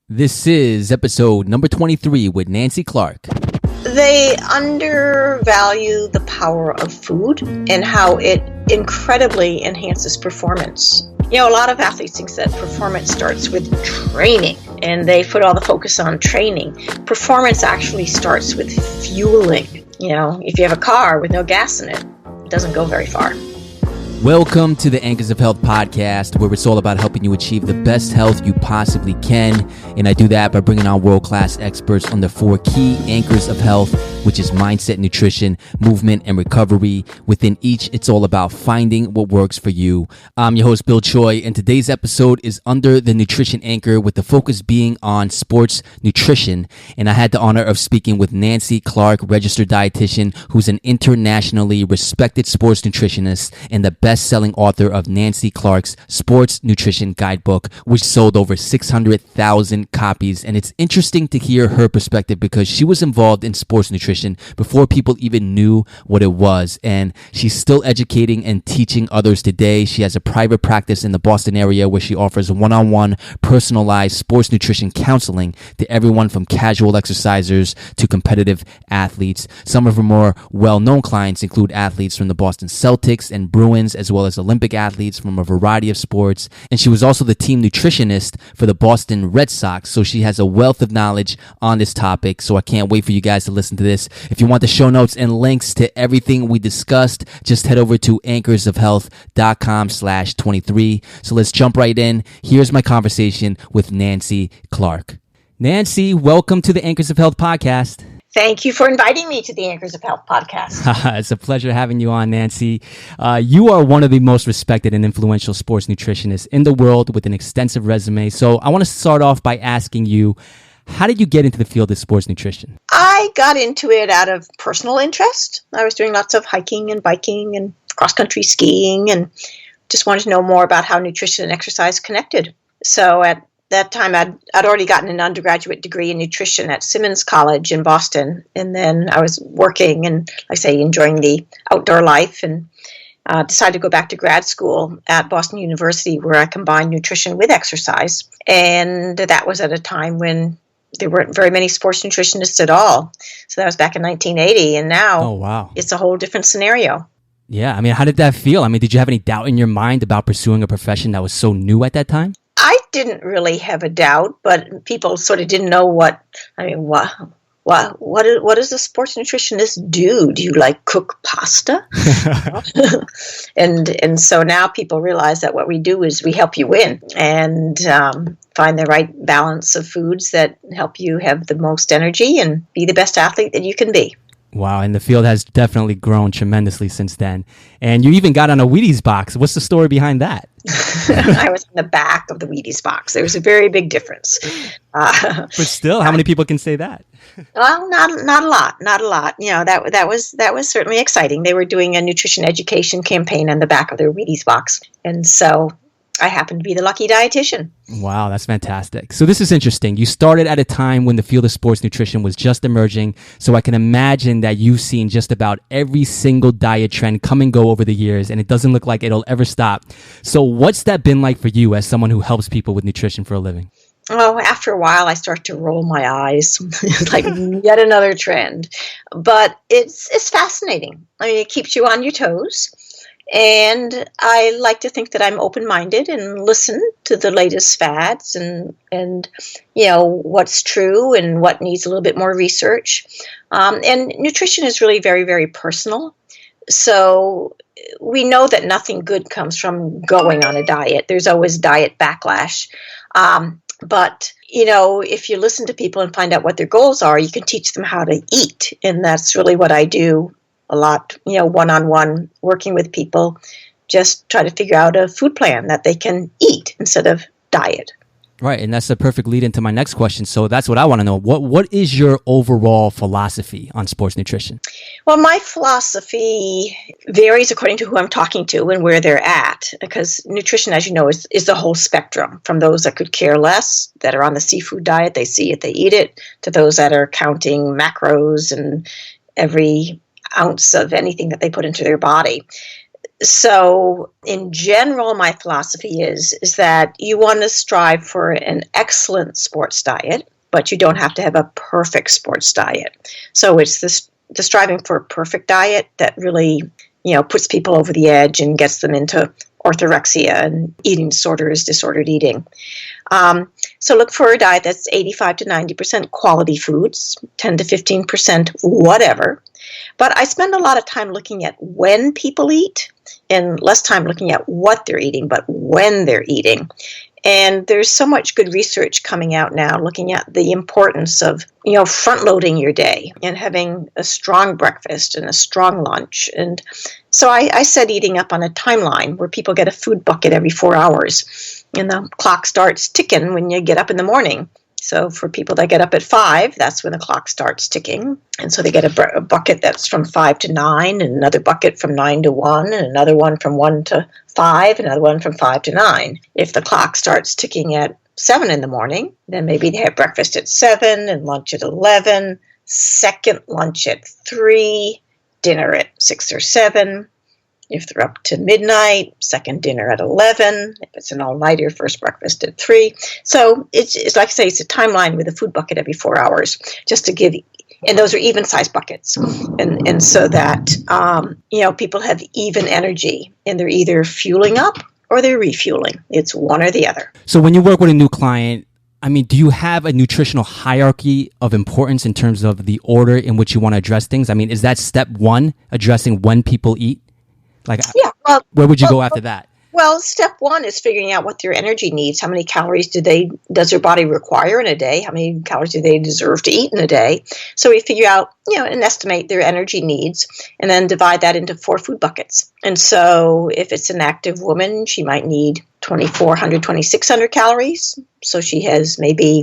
This is episode number 23 with Nancy Clark. They undervalue the power of food and how it incredibly enhances performance. You know, a lot of athletes think that performance starts with training and they put all the focus on training. Performance actually starts with fueling. You know, if you have a car with no gas in it, it doesn't go very far. Welcome to the Anchors of Health podcast, where it's all about helping you achieve the best health you possibly can. And I do that by bringing on world-class experts on the 4 key anchors of health, which is mindset, nutrition, movement, and recovery. Within each, it's all about finding what works for you. I'm your host, Bill Choi, and today's episode is under the nutrition anchor, with the focus being on sports nutrition. And I had the honor of speaking with Nancy Clark, registered dietitian, who's an internationally respected sports nutritionist and the best-selling author of Nancy Clark's Sports Nutrition Guidebook, which sold over 600,000 copies. And it's interesting to hear her perspective because she was involved in sports nutrition before people even knew what it was. And she's still educating and teaching others today. She has a private practice in the Boston area where she offers one-on-one personalized sports nutrition counseling to everyone from casual exercisers to competitive athletes. Some of her more well-known clients include athletes from the Boston Celtics and Bruins, as well as Olympic athletes from a variety of sports. And she was also the team nutritionist for the Boston Red Sox. So she has a wealth of knowledge on this topic. So I can't wait for you guys to listen to this. If you want the show notes and links to everything we discussed, just head over to anchorsofhealth.com/23. So let's jump right in. Here's my conversation with Nancy Clark. Nancy, welcome to the Anchors of Health podcast. Thank you for inviting me to the Anchors of Health podcast. It's a pleasure having you on, Nancy. You are one of the most respected and influential sports nutritionists in the world with an extensive resume. So I want to start off by asking you, how did you get into the field of sports nutrition? I got into it out of personal interest. I was doing lots of hiking and biking and cross-country skiing and just wanted to know more about how nutrition and exercise connected. So at that time, I'd already gotten an undergraduate degree in nutrition at Simmons College in Boston. And then I was working and, like I say, enjoying the outdoor life, and decided to go back to grad school at Boston University, where I combined nutrition with exercise. And that was at a time when there weren't very many sports nutritionists at all. So that was back in 1980. And now It's a whole different scenario. Yeah. I mean, how did that feel? I mean, did you have any doubt in your mind about pursuing a profession that was so new at that time? I didn't really have a doubt, but people sort of didn't know what does a sports nutritionist do? Do you cook pasta? and so now people realize that what we do is we help you win and find the right balance of foods that help you have the most energy and be the best athlete that you can be. Wow, and the field has definitely grown tremendously since then. And you even got on a Wheaties box. What's the story behind that? I was in the back of the Wheaties box. There was a very big difference. But still, how many people can say that? Well, not a lot. You know, that was certainly exciting. They were doing a nutrition education campaign on the back of their Wheaties box, and so I happened to be the lucky dietitian. Wow, that's fantastic. So this is interesting. You started at a time when the field of sports nutrition was just emerging. So I can imagine that you've seen just about every single diet trend come and go over the years, and it doesn't look like it'll ever stop. So what's that been like for you as someone who helps people with nutrition for a living? Oh, after a while, I start to roll my eyes. It's like yet another trend. But it's fascinating. I mean, it keeps you on your toes. And I like to think that I'm open-minded and listen to the latest fads and you know, what's true and what needs a little bit more research. And nutrition is really very, very personal. So we know that nothing good comes from going on a diet. There's always diet backlash. But, you know, if you listen to people and find out what their goals are, you can teach them how to eat. And that's really what I do a lot, you know, one-on-one, working with people, just try to figure out a food plan that they can eat instead of diet. Right, and that's a perfect lead into my next question. So that's what I want to know. What is your overall philosophy on sports nutrition? Well, my philosophy varies according to who I'm talking to and where they're at, because nutrition, as you know, is the whole spectrum, from those that could care less, that are on the seafood diet, they see it, they eat it, to those that are counting macros and every ounce of anything that they put into their body. So in general, my philosophy is that you want to strive for an excellent sports diet, but you don't have to have a perfect sports diet. So it's the striving for a perfect diet that really, puts people over the edge and gets them into orthorexia and eating disorders, disordered eating. So look for a diet that's 85 to 90% quality foods, 10 to 15% whatever. But I spend a lot of time looking at when people eat and less time looking at what they're eating, but when they're eating. And there's so much good research coming out now looking at the importance of, front loading your day and having a strong breakfast and a strong lunch. And so I set eating up on a timeline where people get a food bucket every 4 hours. And the clock starts ticking when you get up in the morning. So for people that get up at 5, that's when the clock starts ticking. And so they get a bucket that's from 5 to 9, and another bucket from 9 to 1, and another one from 1 to 5, another one from 5 to 9. If the clock starts ticking at 7 in the morning, then maybe they have breakfast at 7 and lunch at 11, second lunch at 3, dinner at 6 or 7. If they're up to midnight, second dinner at 11. If it's an all-nighter, first breakfast at 3. So it's like I say, it's a timeline with a food bucket every 4 hours, just to give, and those are even-sized buckets. And so that, people have even energy, and they're either fueling up or they're refueling. It's one or the other. So when you work with a new client, do you have a nutritional hierarchy of importance in terms of the order in which you want to address things? Is that step one, addressing when people eat? Where would you go after that? Well, step one is figuring out what their energy needs. How many calories does their body require in a day? How many calories do they deserve to eat in a day? So we figure out, and estimate their energy needs, and then divide that into 4 food buckets. And so if it's an active woman, she might need 2,400, 2,600 calories. So she has maybe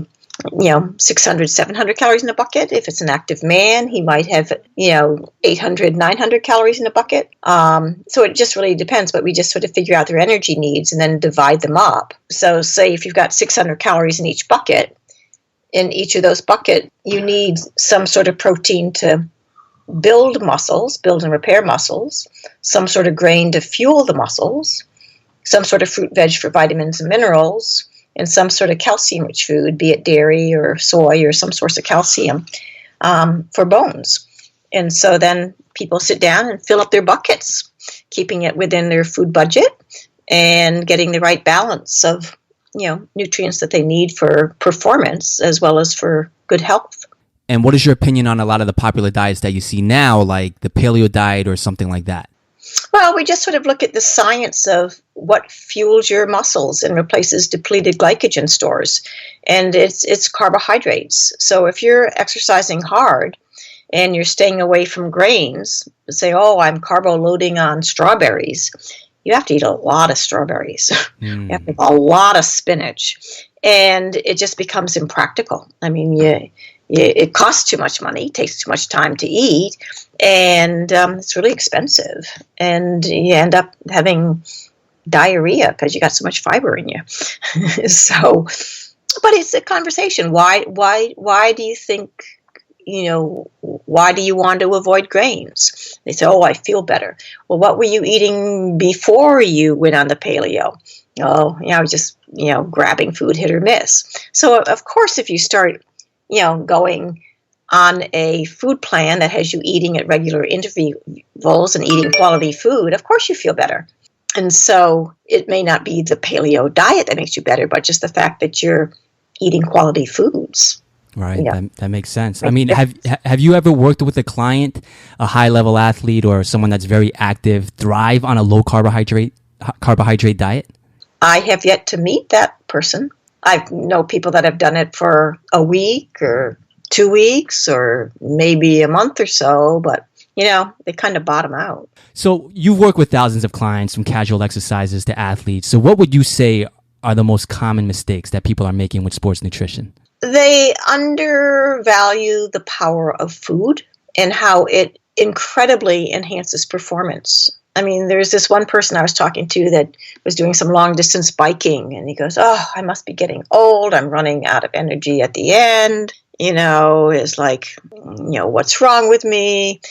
600, 700 calories in a bucket. If it's an active man, he might have, 800, 900 calories in a bucket. So it just really depends, but we just sort of figure out their energy needs and then divide them up. So say if you've got 600 calories in each bucket, in each of those buckets, you need some sort of protein to build and repair muscles, some sort of grain to fuel the muscles, some sort of fruit, veg for vitamins and minerals, and some sort of calcium-rich food, be it dairy or soy or some source of calcium, for bones. And so then people sit down and fill up their buckets, keeping it within their food budget and getting the right balance of, nutrients that they need for performance as well as for good health. And what is your opinion on a lot of the popular diets that you see now, like the paleo diet or something like that? Well, we just sort of look at the science of what fuels your muscles and replaces depleted glycogen stores. And it's carbohydrates. So if you're exercising hard and you're staying away from grains, say, I'm carbo loading on strawberries, you have to eat a lot of strawberries. You have to eat a lot of spinach. And it just becomes impractical. It costs too much money, takes too much time to eat, and it's really expensive. And you end up having diarrhea because you got so much fiber in you. But it's a conversation. Why do you think, why do you want to avoid grains? They say, I feel better. Well, what were you eating before you went on the paleo? I was just, grabbing food hit or miss. So, of course, if you start going on a food plan that has you eating at regular intervals and eating quality food, of course you feel better. And so it may not be the paleo diet that makes you better, but just the fact that you're eating quality foods. Right. Yeah. That makes sense. Have you ever worked with a client, a high-level athlete or someone that's very active, thrive on a low carbohydrate diet? I have yet to meet that person. I know people that have done it for a week or 2 weeks or maybe a month or so, but, they kind of bottom out. So you work with thousands of clients from casual exercises to athletes. So what would you say are the most common mistakes that people are making with sports nutrition? They undervalue the power of food and how it incredibly enhances performance. There's this one person I was talking to that was doing some long distance biking, and he goes, I must be getting old. I'm running out of energy at the end. It's like, what's wrong with me?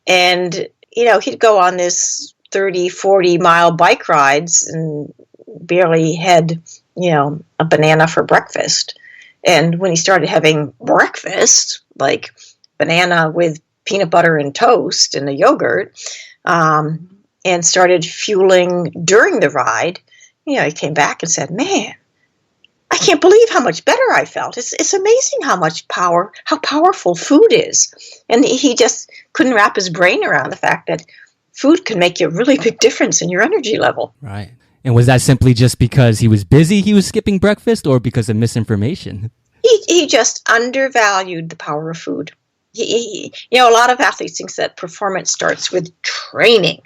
And, he'd go on this, 30, 40-mile bike rides and barely had, a banana for breakfast. And when he started having breakfast, like banana with peanut butter and toast and a yogurt, and started fueling during the ride, he came back and said, "Man, I can't believe how much better I felt. It's amazing how powerful food is." And he just couldn't wrap his brain around the fact that food can make you a really big difference in your energy level. Right. And was that simply just because he was busy, he was skipping breakfast, or because of misinformation? He just undervalued the power of food. A lot of athletes think that performance starts with training,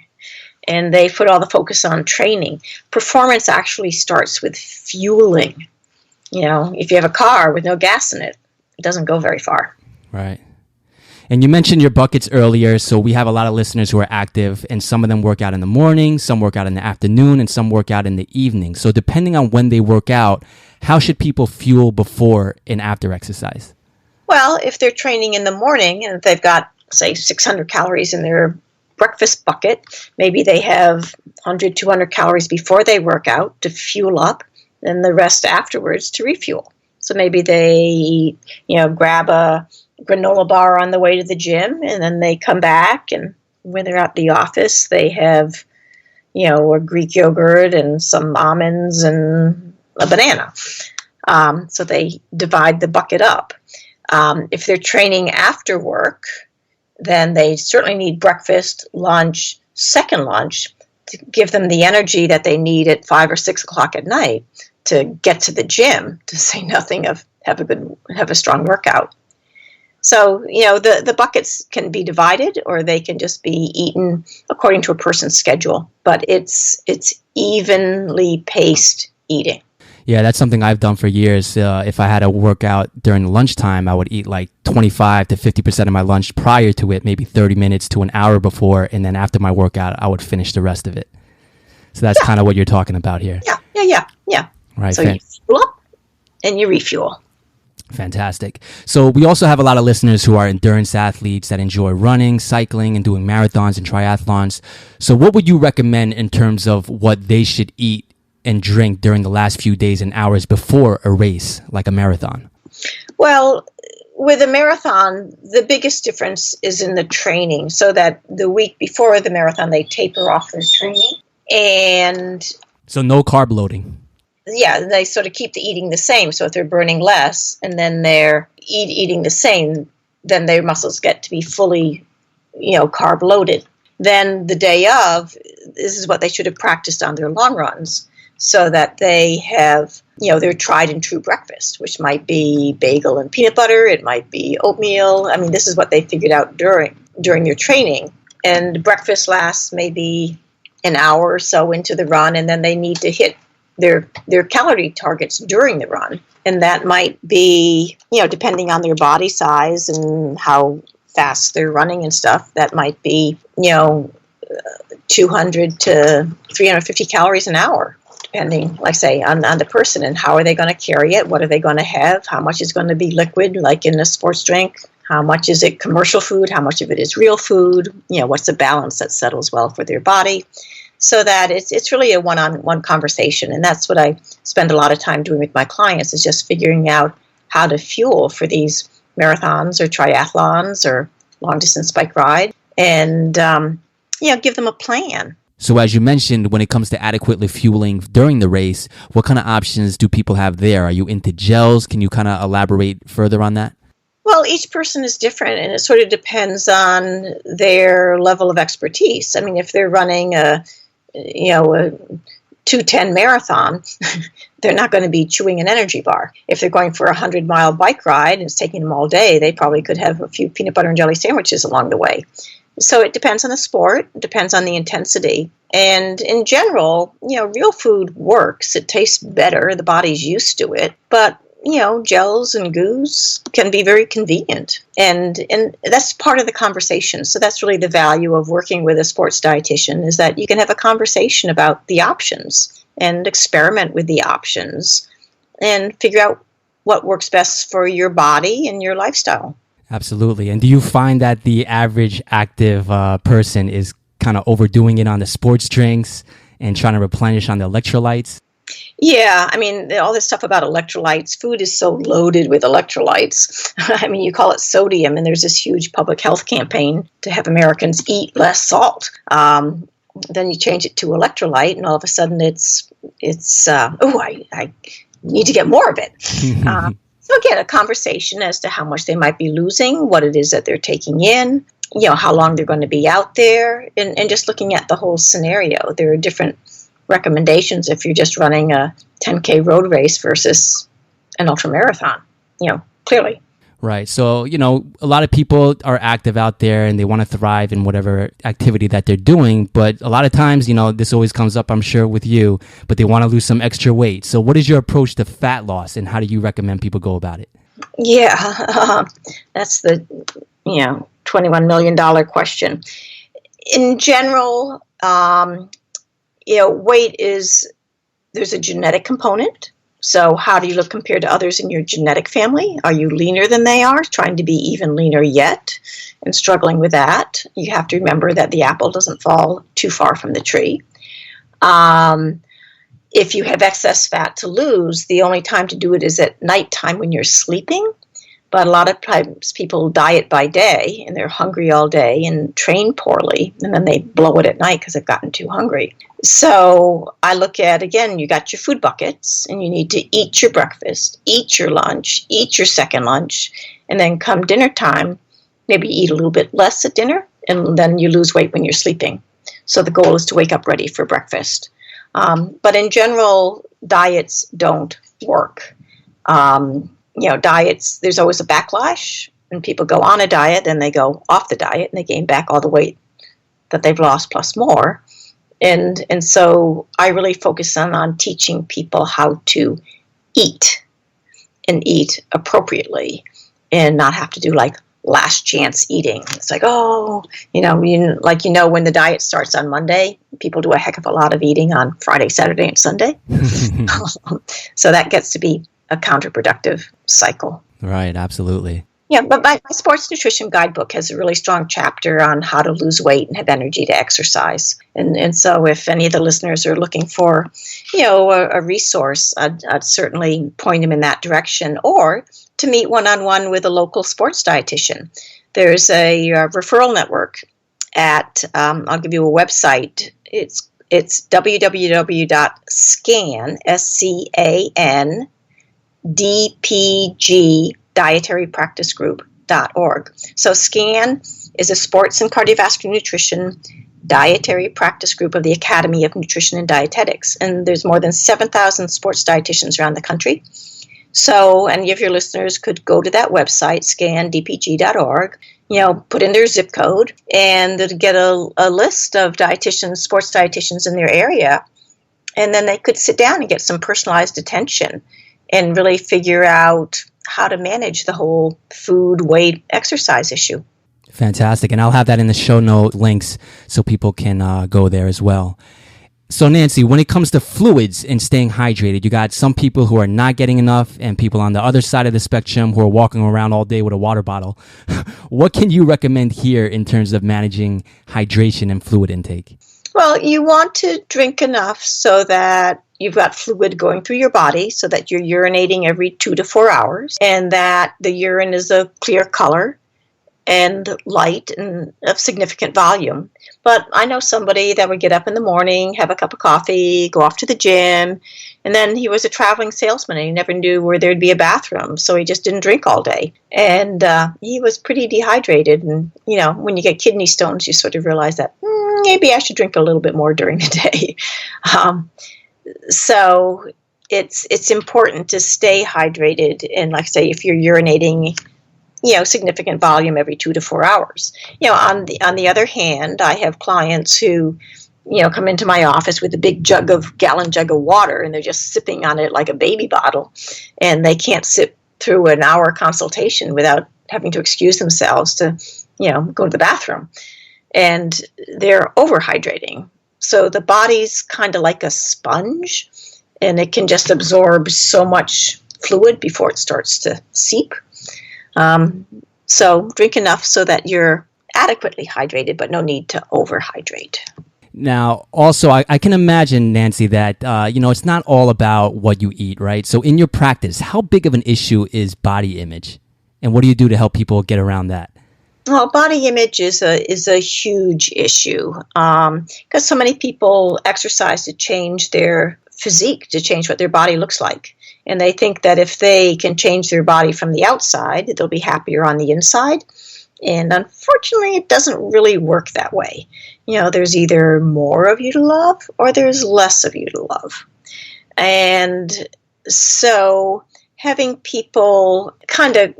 and they put all the focus on training. Performance actually starts with fueling. If you have a car with no gas in it, it doesn't go very far. Right. And you mentioned your buckets earlier, so we have a lot of listeners who are active, and some of them work out in the morning, some work out in the afternoon, and some work out in the evening. So depending on when they work out, how should people fuel before and after exercise? Well, if they're training in the morning and they've got, say, 600 calories in their breakfast bucket, maybe they have 100, 200 calories before they work out to fuel up, and the rest afterwards to refuel. So maybe they, grab a granola bar on the way to the gym, and then they come back, and when they're at the office, they have, a Greek yogurt and some almonds and a banana. So they divide the bucket up. If they're training after work, then they certainly need breakfast, lunch, second lunch to give them the energy that they need at 5 or 6 o'clock at night to get to the gym, to say nothing of have a strong workout. So, the buckets can be divided, or they can just be eaten according to a person's schedule, but it's evenly paced eating. Yeah, that's something I've done for years. If I had a workout during lunchtime, I would eat like 25 to 50% of my lunch prior to it, maybe 30 minutes to an hour before, and then after my workout, I would finish the rest of it. So that's kind of what you're talking about here. Yeah. Right. So you fuel up and you refuel. Fantastic. So we also have a lot of listeners who are endurance athletes that enjoy running, cycling, and doing marathons and triathlons. So what would you recommend in terms of what they should eat and drink during the last few days and hours before a race, like a marathon? Well, with a marathon, the biggest difference is in the training, so that the week before the marathon, they taper off their training. And so no carb loading. Yeah, they sort of keep the eating the same. So if they're burning less and then they're eating the same, then their muscles get to be fully, carb loaded. Then the day of, this is what they should have practiced on their long runs, so that they have, their tried and true breakfast, which might be bagel and peanut butter. It might be oatmeal. I mean, this is what they figured out during their training. And breakfast lasts maybe an hour or so into the run, and then they need to hit their calorie targets during the run. And that might be, depending on their body size and how fast they're running and stuff, that might be, 200 to 350 calories an hour, depending, like say, on the person and how are they going to carry it, what are they going to have, how much is going to be liquid, like in a sports drink, how much is it commercial food, how much of it is real food, what's the balance that settles well for their body. So that it's really a one-on-one conversation. And that's what I spend a lot of time doing with my clients, is just figuring out how to fuel for these marathons or triathlons or long-distance bike ride, and give them a plan. So as you mentioned, when it comes to adequately fueling during the race, what kind of options do people have there? Are you into gels? Can you kind of elaborate further on that? Well, each person is different, and it sort of depends on their level of expertise. I mean, if they're running a 2:10 marathon, they're not going to be chewing an energy bar. If they're going for a 100-mile bike ride and it's taking them all day, they probably could have a few peanut butter and jelly sandwiches along the way. So it depends on the sport, it depends on the intensity. And in general, real food works. It tastes better. The body's used to it. But gels and goos can be very convenient. And that's part of the conversation. So that's really the value of working with a sports dietitian, is that you can have a conversation about the options and experiment with the options and figure out what works best for your body and your lifestyle. Absolutely. And do you find that the average active person is kind of overdoing it on the sports drinks and trying to replenish on the electrolytes? Yeah, I mean, all this stuff about electrolytes, food is so loaded with electrolytes. I mean, you call it sodium, and there's this huge public health campaign to have Americans eat less salt. Then you change it to electrolyte, and all of a sudden I need to get more of it. So again, a conversation as to how much they might be losing, what it is that they're taking in, how long they're going to be out there, and just looking at the whole scenario. There are different recommendations if you're just running a 10K road race versus an ultramarathon, clearly. Right. So, a lot of people are active out there and they want to thrive in whatever activity that they're doing. But a lot of times, this always comes up, I'm sure, with you, but they want to lose some extra weight. So what is your approach to fat loss and how do you recommend people go about it? Yeah, that's the, $21 million question. In general, weight there's a genetic component. So how do you look compared to others in your genetic family? Are you leaner than they are, trying to be even leaner yet, and struggling with that? You have to remember that the apple doesn't fall too far from the tree. If you have excess fat to lose, the only time to do it is at nighttime when you're sleeping. But a lot of times people diet by day and they're hungry all day and train poorly, and then they blow it at night because they've gotten too hungry. So I look at, again, you got your food buckets and you need to eat your breakfast, eat your lunch, eat your second lunch, and then come dinner time, maybe eat a little bit less at dinner, and then you lose weight when you're sleeping. So the goal is to wake up ready for breakfast. But in general, diets don't work. Diets, there's always a backlash. When people go on a diet, then they go off the diet and they gain back all the weight that they've lost plus more. And so I really focus on teaching people how to eat and eat appropriately and not have to do like last chance eating. It's like, when the diet starts on Monday, people do a heck of a lot of eating on Friday, Saturday, and Sunday. So that gets to be a counterproductive cycle. Right, absolutely. Yeah, but my sports nutrition guidebook has a really strong chapter on how to lose weight and have energy to exercise. And so if any of the listeners are looking for, a resource, I'd certainly point them in that direction, or to meet one-on-one with a local sports dietitian. There's a referral network at, I'll give you a website. It's www.scan, SCAN, DPG, dietarypracticegroup.org. So SCAN is a sports and cardiovascular nutrition dietary practice group of the Academy of Nutrition and Dietetics. And there's more than 7,000 sports dietitians around the country. So any of your listeners could go to that website, scandpg.org, put in their zip code and get a list of dietitians, sports dietitians in their area. And then they could sit down and get some personalized attention and really figure out how to manage the whole food, weight, exercise issue. Fantastic. And I'll have that in the show note links so people can go there as well. So Nancy, when it comes to fluids and staying hydrated, you got some people who are not getting enough and people on the other side of the spectrum who are walking around all day with a water bottle. What can you recommend here in terms of managing hydration and fluid intake? Well, you want to drink enough so that you've got fluid going through your body so that you're urinating every 2 to 4 hours and that the urine is a clear color and light and of significant volume. But I know somebody that would get up in the morning, have a cup of coffee, go off to the gym, and then he was a traveling salesman and he never knew where there'd be a bathroom, so he just didn't drink all day. And he was pretty dehydrated. And, when you get kidney stones, you sort of realize that maybe I should drink a little bit more during the day. So it's important to stay hydrated. And like I say, if you're urinating, significant volume every 2 to 4 hours. On the other hand, I have clients who, come into my office with a big gallon jug of water and they're just sipping on it like a baby bottle. And they can't sit through an hour consultation without having to excuse themselves to, go to the bathroom. And they're overhydrating. So the body's kind of like a sponge and it can just absorb so much fluid before it starts to seep. So drink enough so that you're adequately hydrated, but no need to overhydrate. Now, also, I can imagine, Nancy, that, it's not all about what you eat, right? So in your practice, how big of an issue is body image? And what do you do to help people get around that? Well, body image is a huge issue because so many people exercise to change their physique, to change what their body looks like. And they think that if they can change their body from the outside, they'll be happier on the inside. And unfortunately, it doesn't really work that way. There's either more of you to love or there's less of you to love. And so having people kind of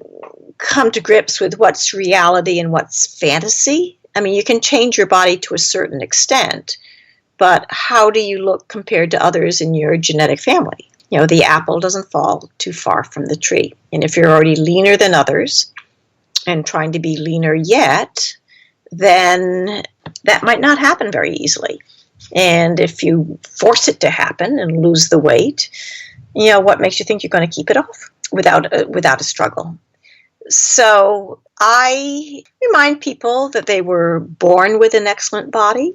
come to grips with what's reality and what's fantasy. I mean, you can change your body to a certain extent, but how do you look compared to others in your genetic family? The apple doesn't fall too far from the tree. And if you're already leaner than others and trying to be leaner yet, then that might not happen very easily. And if you force it to happen and lose the weight, what makes you think you're going to keep it off without a struggle? So I remind people that they were born with an excellent body.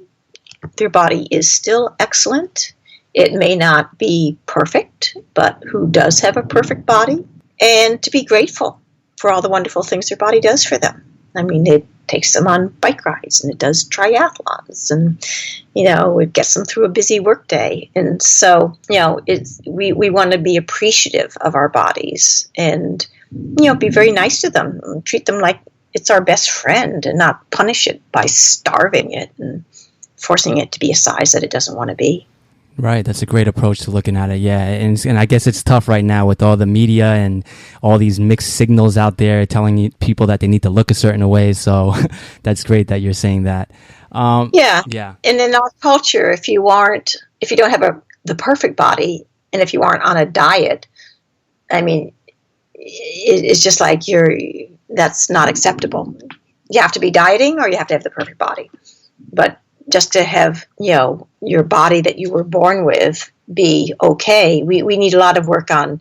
Their body is still excellent. It may not be perfect, but who does have a perfect body? And to be grateful for all the wonderful things their body does for them. I mean, it takes them on bike rides, and it does triathlons, and it gets them through a busy workday. And so we want to be appreciative of our bodies and be very nice to them, treat them like it's our best friend, and not punish it by starving it and forcing it to be a size that it doesn't want to be. Right. That's a great approach to looking at it. Yeah. And I guess it's tough right now with all the media and all these mixed signals out there telling people that they need to look a certain way. So that's great that you're saying that. Yeah. And in our culture, if you don't have the perfect body, and if you aren't on a diet, I mean, it's just like that's not acceptable. You have to be dieting or you have to have the perfect body. But just to have, your body that you were born with be okay. We need a lot of work on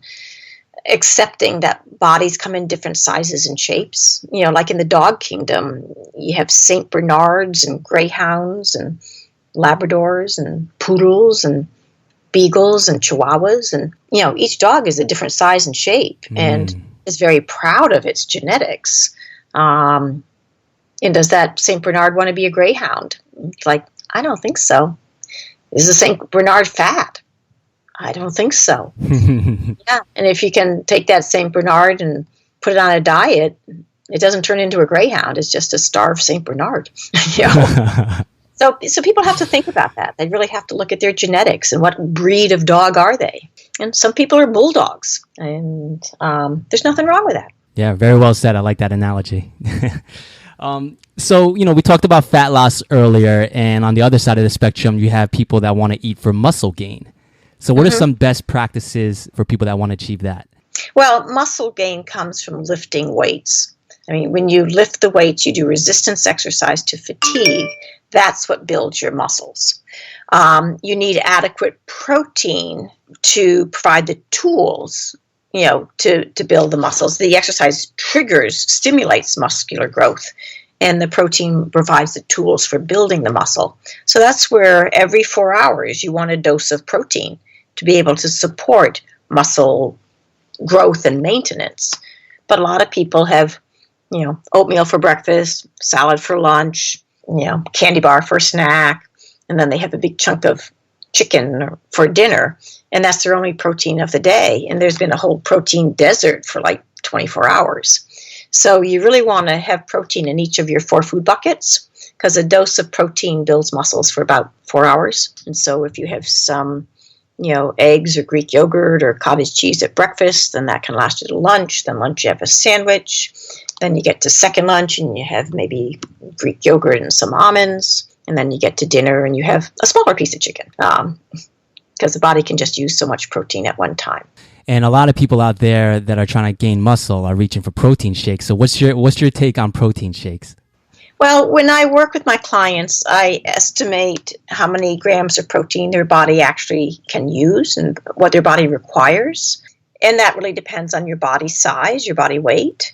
accepting that bodies come in different sizes and shapes. Like in the dog kingdom, you have St. Bernards and Greyhounds and Labradors and Poodles and Beagles and Chihuahuas. And, each dog is a different size and shape and is very proud of its genetics. And does that St. Bernard want to be a Greyhound? Like, I don't think so. Is the St. Bernard fat? I don't think so. Yeah. And if you can take that St. Bernard and put it on a diet, it doesn't turn into a Greyhound. It's just a starved St. Bernard. So people have to think about that. They really have to look at their genetics and what breed of dog are they. And some people are bulldogs, and there's nothing wrong with that. Yeah, very well said. I like that analogy. So, we talked about fat loss earlier, and on the other side of the spectrum, you have people that want to eat for muscle gain. So what are some best practices for people that want to achieve that? Well, muscle gain comes from lifting weights. I mean, when you lift the weights, you do resistance exercise to fatigue. That's what builds your muscles. You need adequate protein to provide the tools, to build the muscles. The exercise stimulates muscular growth, and the protein provides the tools for building the muscle. So that's where every 4 hours you want a dose of protein to be able to support muscle growth and maintenance. But a lot of people have, oatmeal for breakfast, salad for lunch, candy bar for a snack, and then they have a big chunk of chicken for dinner, and that's their only protein of the day. And there's been a whole protein desert for like 24 hours. So you really want to have protein in each of your 4 food buckets, because a dose of protein builds muscles for about 4 hours. And so if you have some, eggs or Greek yogurt or cottage cheese at breakfast, then that can last you to lunch. Then lunch you have a sandwich. Then you get to second lunch and you have maybe Greek yogurt and some almonds. And then you get to dinner and you have a smaller piece of chicken, because the body can just use so much protein at one time. And a lot of people out there that are trying to gain muscle are reaching for protein shakes. So what's your take on protein shakes? Well, when I work with my clients, I estimate how many grams of protein their body actually can use and what their body requires. And that really depends on your body size, your body weight.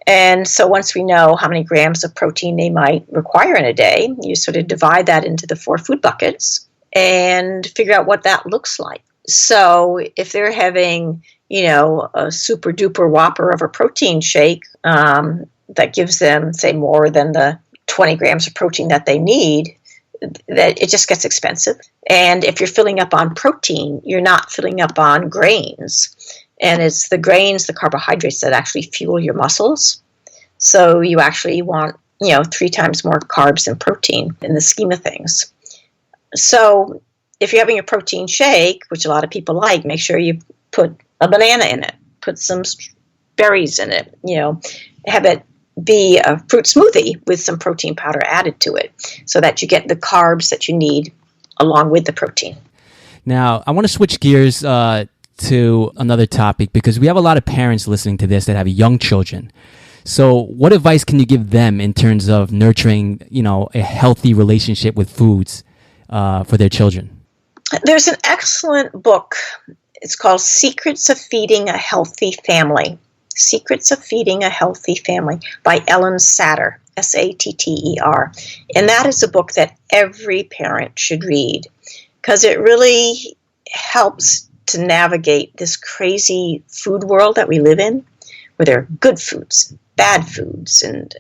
And so once we know how many grams of protein they might require in a day, you sort of divide that into the 4 food buckets and figure out what that looks like. So if they're having, a super duper whopper of a protein shake that gives them, say, more than the 20 grams of protein that they need, that it just gets expensive. And if you're filling up on protein, you're not filling up on grains. And it's the grains, the carbohydrates, that actually fuel your muscles. So you actually want, 3 times more carbs than protein in the scheme of things. So if you're having a protein shake, which a lot of people like, make sure you put a banana in it, put some berries in it, have it be a fruit smoothie with some protein powder added to it so that you get the carbs that you need along with the protein. Now, I want to switch gears to another topic, because we have a lot of parents listening to this that have young children. So what advice can you give them in terms of nurturing, a healthy relationship with foods for their children? There's an excellent book. It's called Secrets of Feeding a Healthy Family. Secrets of Feeding a Healthy Family by Ellen Satter, Satter. And that is a book that every parent should read, because it really helps to navigate this crazy food world that we live in, where there are good foods, bad foods, and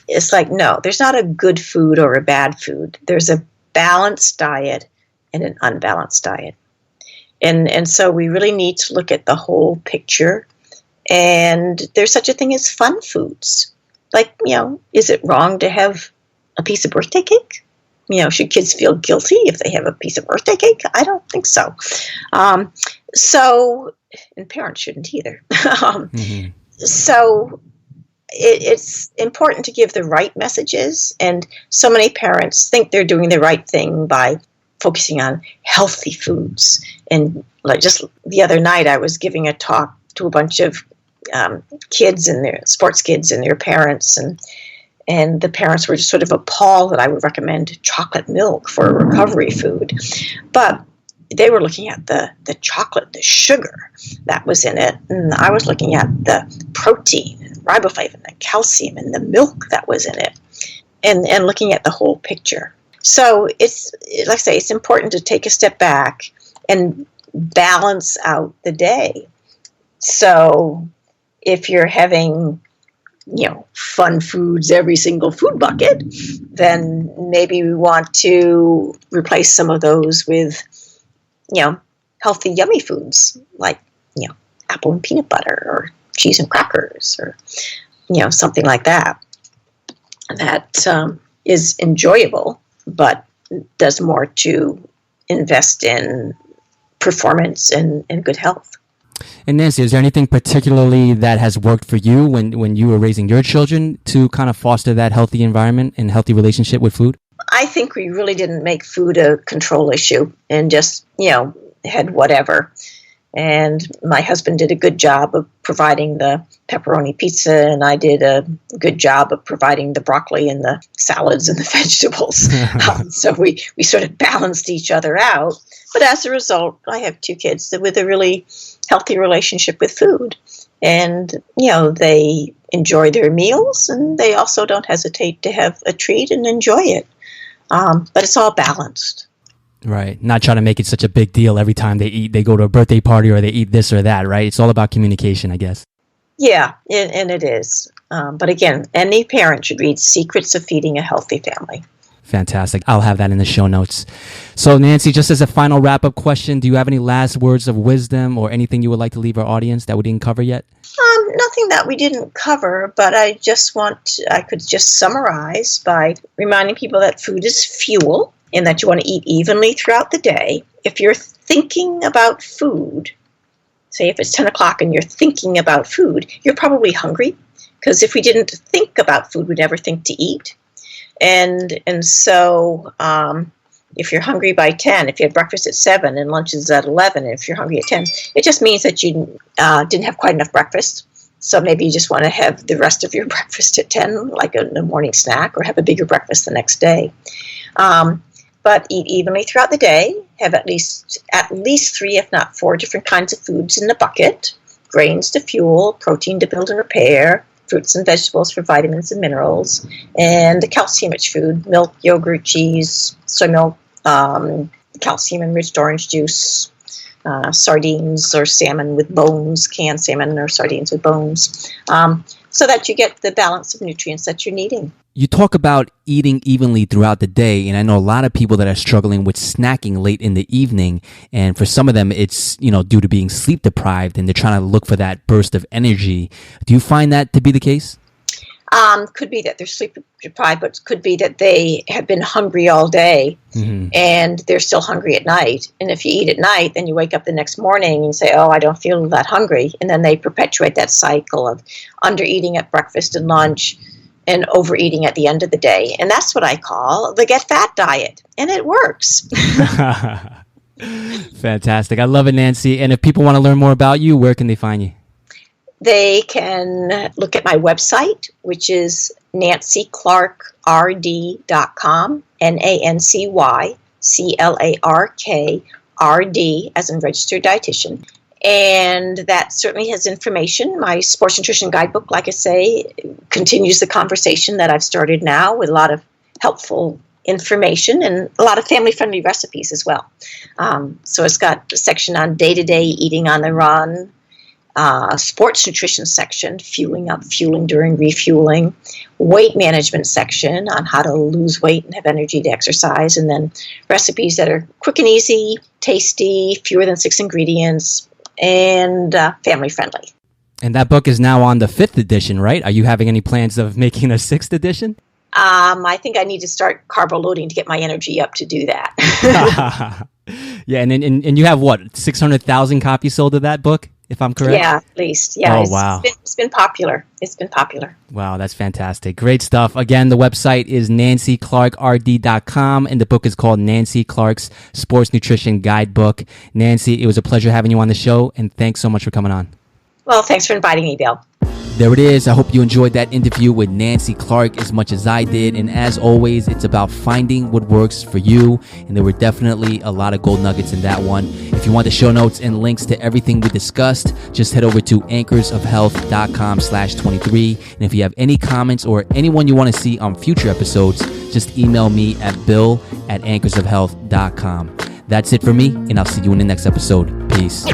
it's like, no, there's not a good food or a bad food. There's a balanced diet and an unbalanced diet. And so we really need to look at the whole picture. And there's such a thing as fun foods. Like, is it wrong to have a piece of birthday cake? Should kids feel guilty if they have a piece of birthday cake? I don't think so. And parents shouldn't either. So it's important to give the right messages. And so many parents think they're doing the right thing by focusing on healthy foods. And like just the other night, I was giving a talk to a bunch of kids and their sports kids and their parents, and the parents were just sort of appalled that I would recommend chocolate milk for a recovery food. But they were looking at the chocolate, the sugar that was in it, and I was looking at the protein, and riboflavin, the calcium, and the milk that was in it, and looking at the whole picture. So it's, like I say, it's important to take a step back and balance out the day. So if you're having, fun foods every single food bucket, then maybe we want to replace some of those with, healthy, yummy foods like, apple and peanut butter or cheese and crackers or, something like that. That is enjoyable, but does more to invest in performance and good health. And Nancy, is there anything particularly that has worked for you when you were raising your children to kind of foster that healthy environment and healthy relationship with food? I think we really didn't make food a control issue and just, had whatever. And my husband did a good job of providing the pepperoni pizza, and I did a good job of providing the broccoli and the salads and the vegetables. So we sort of balanced each other out. But as a result, I have 2 kids with a really healthy relationship with food. And, they enjoy their meals, and they also don't hesitate to have a treat and enjoy it. But it's all balanced. Right. Not trying to make it such a big deal every time they go to a birthday party or they eat this or that, right? It's all about communication, I guess. Yeah, and it is. But again, any parent should read Secrets of Feeding a Healthy Family. Fantastic. I'll have that in the show notes. So Nancy, just as a final wrap-up question, do you have any last words of wisdom or anything you would like to leave our audience that we didn't cover yet? Nothing that we didn't cover, but I could just summarize by reminding people that food is fuel and that you want to eat evenly throughout the day. If you're thinking about food, say if it's 10 o'clock and you're thinking about food, you're probably hungry, because if we didn't think about food, we'd never think to eat. And so if you're hungry by 10, if you had breakfast at 7 and lunch is at 11, and if you're hungry at 10, it just means that you didn't have quite enough breakfast. So maybe you just want to have the rest of your breakfast at 10, like a morning snack, or have a bigger breakfast the next day. But eat evenly throughout the day. Have at least 3, if not 4, different kinds of foods in the bucket. grains to fuel, protein to build and repair, fruits and vegetables for vitamins and minerals, and a calcium-rich food, milk, yogurt, cheese, soy milk, calcium-enriched orange juice, sardines or salmon with bones, canned salmon or sardines with bones, so that you get the balance of nutrients that you're needing. You talk about eating evenly throughout the day, and I know a lot of people that are struggling with snacking late in the evening, and for some of them it's, due to being sleep deprived, and they're trying to look for that burst of energy. Do you find that to be the case? Could be that they're sleep deprived, but it could be that they have been hungry all day and they're still hungry at night. And if you eat at night, then you wake up the next morning and say, oh, I don't feel that hungry. And then they perpetuate that cycle of under-eating at breakfast and lunch and overeating at the end of the day. And that's what I call the get fat diet. And it works. Fantastic. I love it, Nancy. And if people want to learn more about you, where can they find you? They can look at my website, which is nancyclarkrd.com, NancyClarkrd, as in registered dietitian. And that certainly has information. My sports nutrition guidebook, like I say, continues the conversation that I've started now with a lot of helpful information and a lot of family-friendly recipes as well. So it's got a section on day-to-day eating on the run, sports nutrition section, fueling up, fueling during refueling, weight management section on how to lose weight and have energy to exercise, and then recipes that are quick and easy, tasty, fewer than 6 ingredients, and family friendly. And that book is now on the 5th edition, right? Are you having any plans of making a 6th edition? I think I need to start carbo loading to get my energy up to do that. Yeah, and you have what, 600,000 copies sold of that book, if I'm correct? Yeah, at least. Yeah. Oh, wow. It's been popular. It's been popular. Wow, that's fantastic. Great stuff. Again, the website is nancyclarkrd.com, and the book is called Nancy Clark's Sports Nutrition Guidebook. Nancy, it was a pleasure having you on the show, and thanks so much for coming on. Well, thanks for inviting me, Bill. There it is. I hope you enjoyed that interview with Nancy Clark as much as I did. And as always, it's about finding what works for you. And there were definitely a lot of gold nuggets in that one. If you want the show notes and links to everything we discussed, just head over to anchorsofhealth.com/23. And if you have any comments or anyone you want to see on future episodes, just email me at bill@anchorsofhealth.com. That's it for me, and I'll see you in the next episode. Peace.